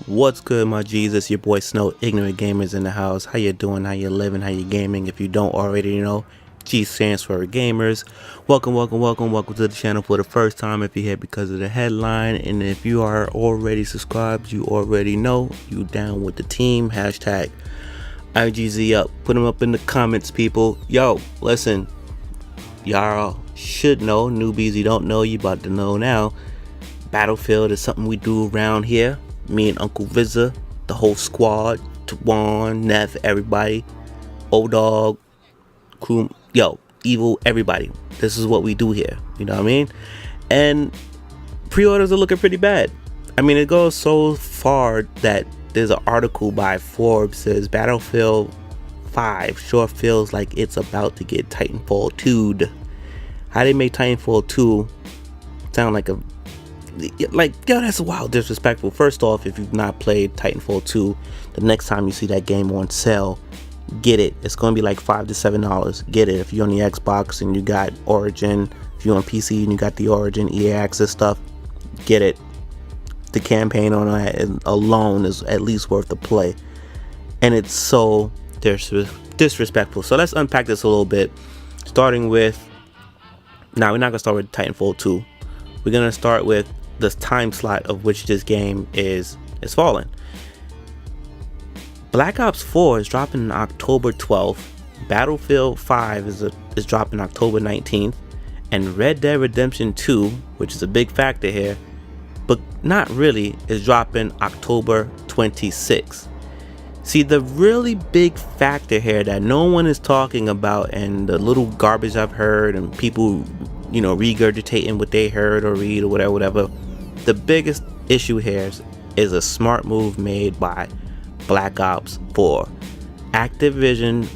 What's good, my G's? It's your boy Snow, Ignorant Gamers in the house. How you doing? How you living? How you gaming? If you don't already know, G stands for Gamers. Welcome to the channel for the first time if you're here because of the headline. And if you are already subscribed, you already know you down with the team. Hashtag IGZ up. Put them up in the comments, people. Yo, listen, y'all should know. Newbies, you don't know, you about to know now. Battlefield is something we do around here. Me and Uncle Vizza, the whole squad, Tawan, Neff, everybody, Old Dog, crew, yo, Evil, everybody. This is what we do here. You know what I mean? And pre-orders are looking pretty bad. I mean, it goes so far that there's an article by Forbes says Battlefield 5 sure feels like it's about to get Titanfall 2'd. How they make Titanfall 2 sound like a yo, that's wild disrespectful. First off, if you've not played Titanfall 2, the next time you see that game on sale, get it. It's gonna be like $5 to $7. Get it. If you're on the Xbox and you got Origin, if you're on PC and you got the Origin EA Access stuff, get it. The campaign on that alone is at least worth the play, and it's so disrespectful. So let's unpack this a little bit, starting with, now we're not gonna start with Titanfall 2. We're gonna start with the time slot of which this game is falling. Black Ops 4 is dropping October 12th. Battlefield 5 is dropping October 19th, and Red Dead Redemption 2, which is a big factor here, but not really, is dropping October 26th. See, the really big factor here that no one is talking about, and the little garbage I've heard and people, you know, regurgitating what they heard or read or whatever, the biggest issue here is a smart move made by Black Ops 4. Activision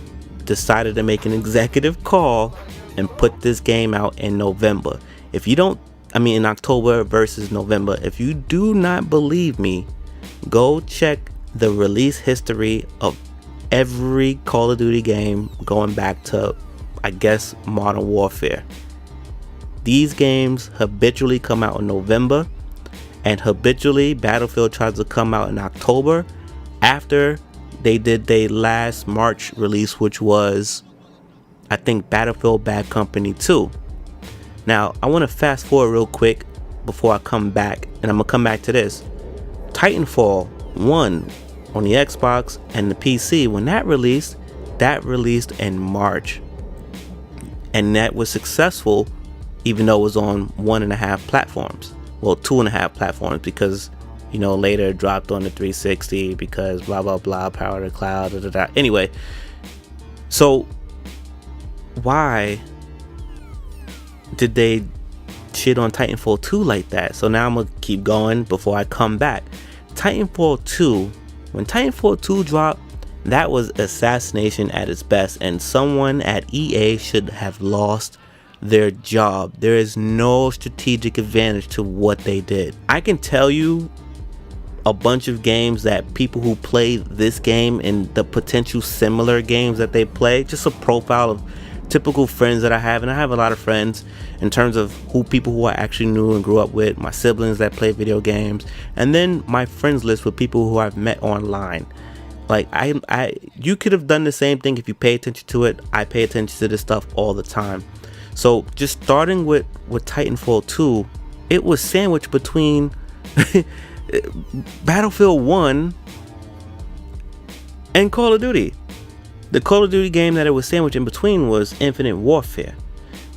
decided to make an executive call and put this game out in November. If you don't, in October versus November. If you do not believe me, go check the release history of every Call of Duty game going back to, I guess, Modern Warfare. These games habitually come out in November, and habitually Battlefield tries to come out in October after they did their last March release, which was, I think, Battlefield Bad Company 2. Now, I want to fast forward real quick before I come back, and I'm going to come back to this. Titanfall 1 on the Xbox and the PC, when that released in March. And that was successful, even though it was on 1.5 platforms. Well, 2.5 platforms, because, you know, later it dropped on the 360 because blah blah blah, power of the cloud, da, da, da. Anyway, so why did they shit on Titanfall 2 like that? So now I'm gonna keep going before I come back. Titanfall 2, when Titanfall 2 dropped, that was assassination at its best, and someone at EA should have lost their job. There is no strategic advantage to what they did. I can tell you a bunch of games that people who play this game and the potential similar games that they play, just a profile of typical friends that I have, and I have a lot of friends in terms of people who I actually knew and grew up with, my siblings that play video games, and then my friends list with people who I've met online. Like you could have done the same thing if you pay attention to it. I pay attention to this stuff all the time. So just starting with Titanfall 2, it was sandwiched between Battlefield 1 and Call of Duty. The Call of Duty game that it was sandwiched in between was Infinite Warfare.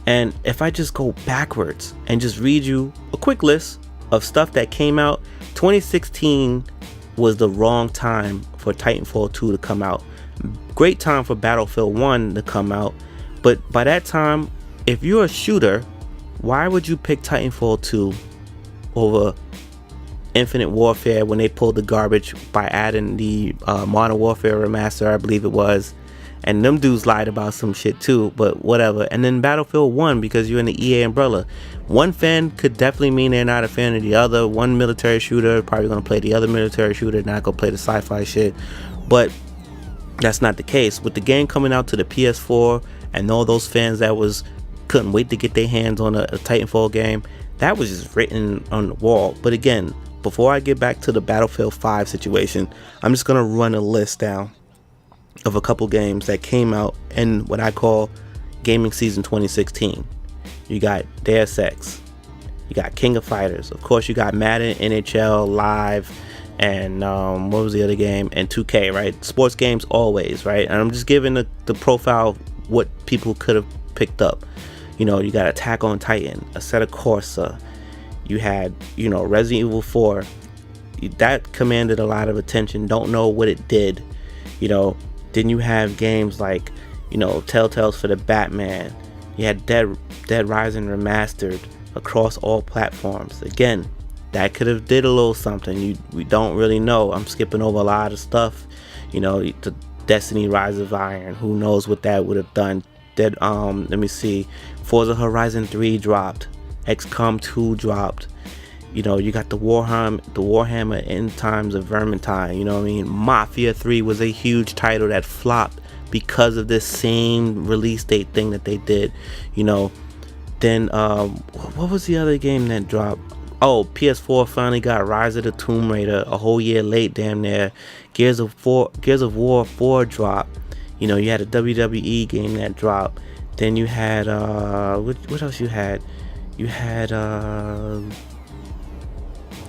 And if I just go backwards and just read you a quick list of stuff that came out, 2016 was the wrong time for Titanfall 2 to come out. Great time for Battlefield 1 to come out, but by that time, if you're a shooter, why would you pick Titanfall 2 over Infinite Warfare when they pulled the garbage by adding the Modern Warfare remaster, I believe it was, and them dudes lied about some shit too, but whatever. And then Battlefield 1, because you're in the EA umbrella. One fan could definitely mean they're not a fan of the other. One military shooter probably gonna play the other military shooter, not gonna play the sci-fi shit, but that's not the case. With the game coming out to the PS4 and all those fans that couldn't wait to get their hands on a Titanfall game, that was just written on the wall. But again, before I get back to the Battlefield 5 situation, I'm just gonna run a list down of a couple games that came out in what I call gaming season 2016. You got Deus Ex, you got King of Fighters, of course you got Madden, NHL, Live, and what was the other game, and 2K, right? Sports games always, right? And I'm just giving the profile of what people could have picked up. You know, you got Attack on Titan, Assetto Corsa, you had, you know, Resident Evil 4. That commanded a lot of attention. Don't know what it did. You know, then you have games like, you know, Telltale's for the Batman. You had Dead Rising Remastered across all platforms. Again, that could have did a little something. We don't really know. I'm skipping over a lot of stuff. You know, the Destiny Rise of Iron. Who knows what that would have done. Let me see. Forza Horizon 3 dropped. XCOM 2 dropped. You know, you got the Warhammer End Times of Vermintide. You know what I mean? Mafia 3 was a huge title that flopped because of this same release date thing that they did. You know, then what was the other game that dropped? Oh, PS4 finally got Rise of the Tomb Raider a whole year late, damn near. Gears of War 4 dropped. You know, you had a WWE game that dropped. Then you had what else you had? You had the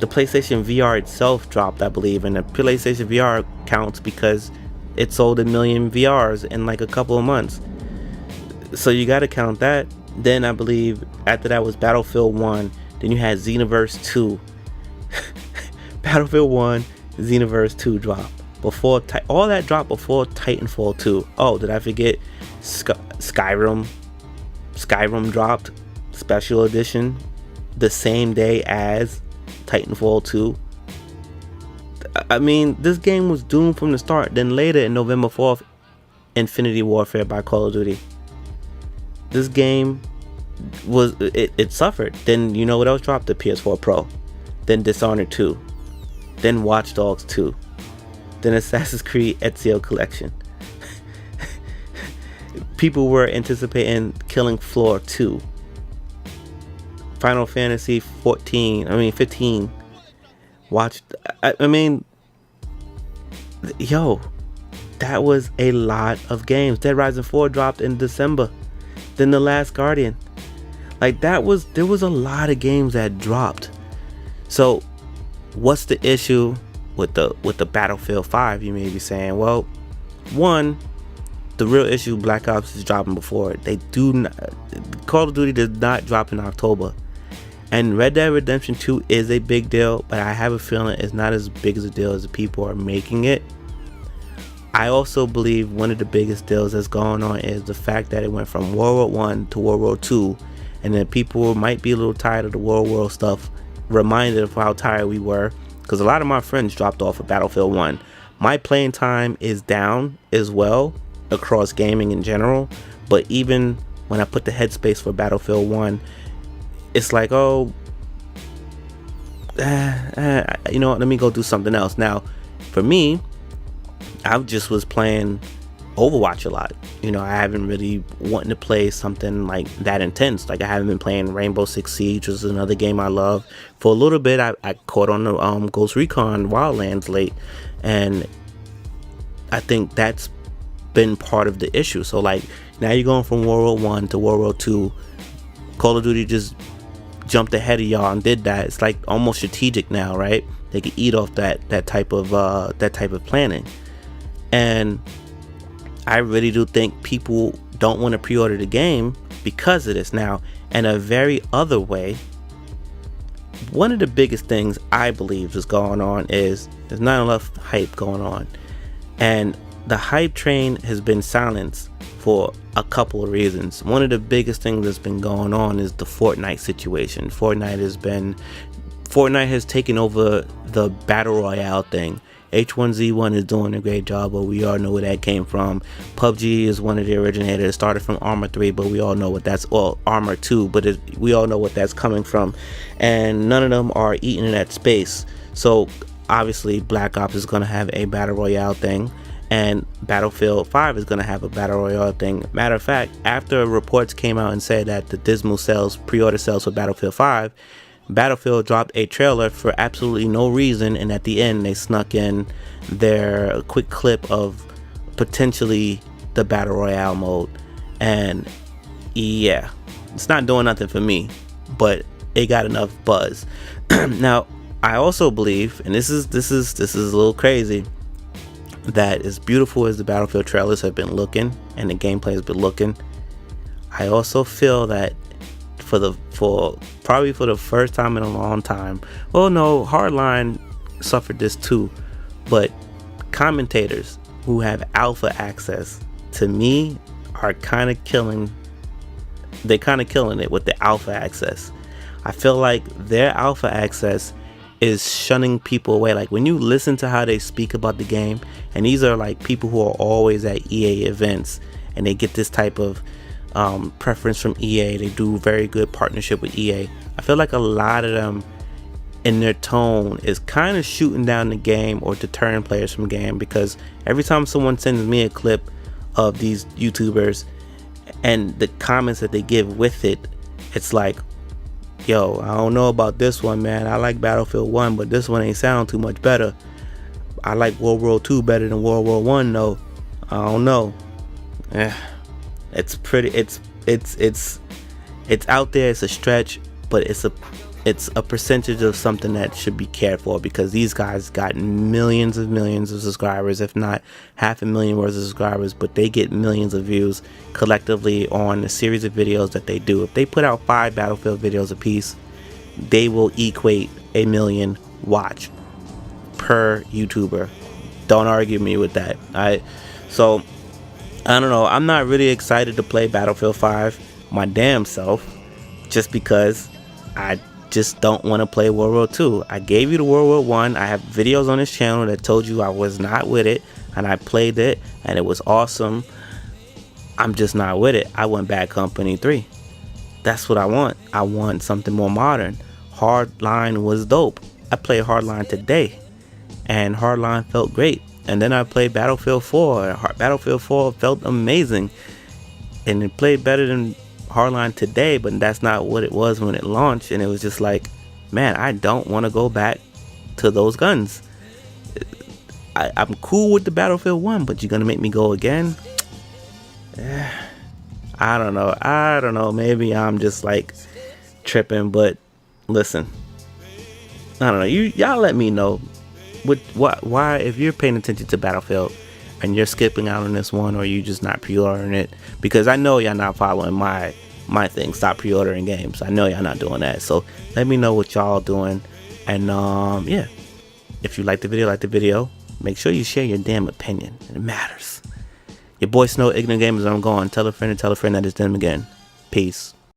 PlayStation VR itself dropped, I believe, and the PlayStation VR counts because it sold 1 million VRs in like a couple of months. So you got to count that. Then I believe after that was Battlefield 1. Then you had Xenoverse 2. Battlefield 1, Xenoverse 2 dropped. All that dropped before Titanfall 2. Oh, did I forget Skyrim? Skyrim dropped special edition the same day as Titanfall 2. I mean, this game was doomed from the start. Then later in November 4th, Infinity Warfare by Call of Duty. This game was it suffered. Then you know what else dropped? The PS4 Pro. Then Dishonored 2. Then Watch Dogs 2. Then Assassin's Creed Ezio Collection. People were anticipating Killing Floor 2. Final Fantasy 15. I mean, yo, that was a lot of games. Dead Rising 4 dropped in December. Then The Last Guardian. Like there was a lot of games that dropped. So what's the issue with the Battlefield 5, you may be saying? Well, one, the real issue, Black Ops is dropping before it. They do not, Call of Duty does not drop in October. And Red Dead Redemption 2 is a big deal, but I have a feeling it's not as big as a deal as the people are making it. I also believe one of the biggest deals that's going on is the fact that it went from World War I to World War II, and then people might be a little tired of the World War stuff, reminded of how tired we were, because a lot of my friends dropped off of Battlefield 1. My playing time is down as well across gaming in general, but even when I put the headspace for Battlefield 1, it's like, oh, you know what, let me go do something else. Now, for me, I just was playing Overwatch a lot. You know, I haven't really wanted to play something like that intense. Like I haven't been playing Rainbow Six Siege, which is another game I love. For a little bit, I caught on the Ghost Recon Wildlands late, and I think that's been part of the issue. So like now you're going from World War I to World War II. Call of Duty just jumped ahead of y'all and did that. It's like almost strategic now, right? They can eat off that type of planning. And I really do think people don't want to pre-order the game because of this. Now, in a very other way, one of the biggest things I believe is going on is there's not enough hype going on. And the hype train has been silenced for a couple of reasons. One of the biggest things that's been going on is the Fortnite situation. Fortnite has taken over the battle royale thing. H1Z1 is doing a great job, but we all know where that came from. PUBG is one of the originators. It started from Arma 3, but we all know what that's, well, Arma 2, but we all know what that's coming from. And none of them are eating in that space. So obviously Black Ops is going to have a battle royale thing, and Battlefield 5 is going to have a battle royale thing. Matter of fact, after reports came out and said that the dismal pre-order sales for Battlefield 5, Battlefield dropped a trailer for absolutely no reason, and at the end they snuck in their quick clip of potentially the battle royale mode. And yeah, it's not doing nothing for me, but it got enough buzz. Now I also believe, and this is a little crazy, that as beautiful as the Battlefield trailers have been looking and the gameplay has been looking, I also feel that probably for the first time in a long time, well, no, Hardline suffered this too, but commentators who have alpha access, to me, are kind of killing it with the alpha access. I feel like their alpha access is shunning people away. Like when you listen to how they speak about the game, and these are like people who are always at EA events, and they get this type of preference from EA. They do very good partnership with EA. I feel like a lot of them in their tone is kind of shooting down the game or deterring players from the game, because every time someone sends me a clip of these YouTubers and the comments that they give with it, it's like, yo, I don't know about this one, man. I like Battlefield 1, but this one ain't sound too much better. I like World War 2 better than World War 1 though. I don't know. It's pretty, it's out there. It's a stretch, but it's a percentage of something that should be cared for, because these guys got millions of subscribers, if not 500,000 worth of subscribers, but they get millions of views collectively on a series of videos that they do. If they put out 5 Battlefield videos a piece, they will equate 1 million watch per YouTuber. Don't argue me with that. So I don't know. I'm not really excited to play Battlefield 5 my damn self, just because I just don't want to play World War 2. I gave you the World War 1. I have videos on this channel that told you I was not with it, and I played it and it was awesome. I'm just not with it. I want Bad Company 3. That's what I want. I want something more modern. Hardline was dope. I played Hardline today, and Hardline felt great. And then I played Battlefield 4. Battlefield 4 felt amazing, and it played better than Hardline today, but that's not what it was when it launched. And it was just like, man, I don't want to go back to those guns. I'm cool with the Battlefield 1, but you're gonna make me go again? I don't know. Maybe I'm just like tripping, but listen, I don't know. Y'all let me know why, if you're paying attention to Battlefield and you're skipping out on this one, or you just not pre-ordering it, because I know y'all not following my thing, stop pre-ordering games. I know y'all not doing that. So let me know what y'all doing. And yeah, if you like the video, make sure you share your damn opinion. It matters. Your boy Snow, Ignorant Gamers. I'm going. Tell a friend and tell a friend that it's them again. Peace.